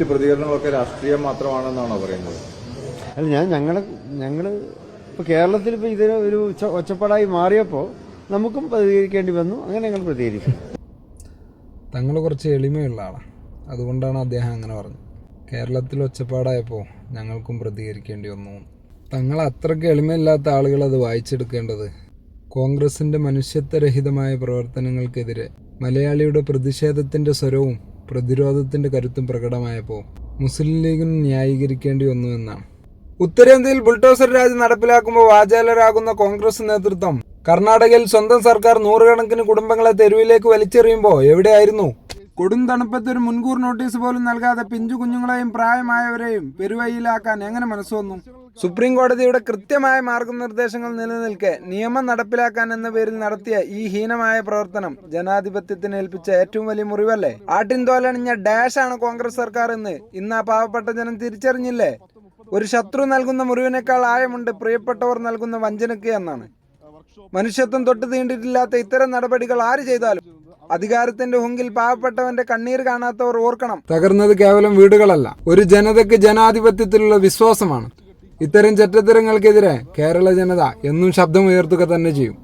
മറ്റ് പ്രതികരണങ്ങളൊക്കെ രാഷ്ട്രീയം മാത്രമാണെന്നാണോ പറയുന്നത്? അല്ല, ഞങ്ങൾ ഇപ്പോൾ കേരളത്തിൽ ഇപ്പോൾ ഇതിന് ഒരു ഒച്ചപ്പാടായി മാറിയപ്പോൾ നമുക്കും പ്രതികരിക്കേണ്ടി വന്നു. അങ്ങനെ ഞങ്ങൾ പ്രതികരിക്കും. തങ്ങൾ കുറച്ച് എളിമയുള്ള ആളാണ്, അതുകൊണ്ടാണ് അദ്ദേഹം അങ്ങനെ പറഞ്ഞത്. കേരളത്തിൽ ഒച്ചപ്പാടായപ്പോൾ ഞങ്ങൾക്കും പ്രതികരിക്കേണ്ടി വന്നു. തങ്ങൾ അത്രയ്ക്ക് എളിമയില്ലാത്ത ആളുകൾ അത് വായിച്ചെടുക്കേണ്ടത് കോൺഗ്രസിൻ്റെ മനുഷ്യത്വരഹിതമായ പ്രവർത്തനങ്ങൾക്കെതിരെ മലയാളിയുടെ പ്രതിഷേധത്തിൻ്റെ സ്വരവും പ്രതിരോധത്തിൻ്റെ കരുത്തും പ്രകടമായപ്പോൾ മുസ്ലിം ലീഗിന് ന്യായീകരിക്കേണ്ടി വന്നു എന്നാണ്. ഉത്തരേന്ത്യയിൽ ബുൾഡോസർ രാജ് നടപ്പിലാക്കുമ്പോൾ വാചാലരാകുന്ന കോൺഗ്രസ് നേതൃത്വം കർണാടകയിൽ സ്വന്തം സർക്കാർ നൂറുകണക്കിന് കുടുംബങ്ങളെ തെരുവിലേക്ക് വലിച്ചെറിയുമ്പോൾ എവിടെയായിരുന്നു? കൊടും തണുപ്പത്ത് ഒരു മുൻകൂർ നോട്ടീസ് പോലും നൽകാതെ പിഞ്ചു കുഞ്ഞുങ്ങളെയും പ്രായമായവരെയും പെരുവഴിയിലാക്കാൻ എങ്ങനെ മനസ്സ് വന്നു? സുപ്രീം കോടതിയുടെ കൃത്യമായ മാർഗനിർദ്ദേശങ്ങൾ നിലനിൽക്കെ നിയമം നടപ്പിലാക്കാൻ എന്ന പേരിൽ നടത്തിയ ഈ ഹീനമായ പ്രവർത്തനം ജനാധിപത്യത്തിന് ഏൽപ്പിച്ച ഏറ്റവും വലിയ മുറിവല്ലേ? ആട്ടിൻ തോലണിഞ്ഞ ഡാഷാണ് കോൺഗ്രസ് സർക്കാർ എന്ന് ഇന്ന് ആ പാവപ്പെട്ട ജനം തിരിച്ചറിഞ്ഞില്ലേ? ഒരു ശത്രു നൽകുന്ന മുറിവിനേക്കാൾ ആഴമുണ്ട് പ്രിയപ്പെട്ടവർ നൽകുന്ന വഞ്ചനയ്ക്ക് എന്നാണ്. മനുഷ്യത്വം തൊട്ട് തീണ്ടിട്ടില്ലാത്ത ഇത്തരം നടപടികൾ ആര് ചെയ്താലും അധികാരത്തിന്റെ ഹുങ്കിൽ പാവപ്പെട്ടവന്റെ കണ്ണീർ കാണാത്തവർ ഓർക്കണം, തകർന്നത് കേവലം വീടുകളല്ല, ഒരു ജനതയ്ക്ക് ജനാധിപത്യത്തിലുള്ള വിശ്വാസമാണ്. ഇത്തരം ചെറ്റത്തരങ്ങൾക്കെതിരെ കേരള ജനത എന്നും ശബ്ദമുയർത്തുക തന്നെ ചെയ്യും.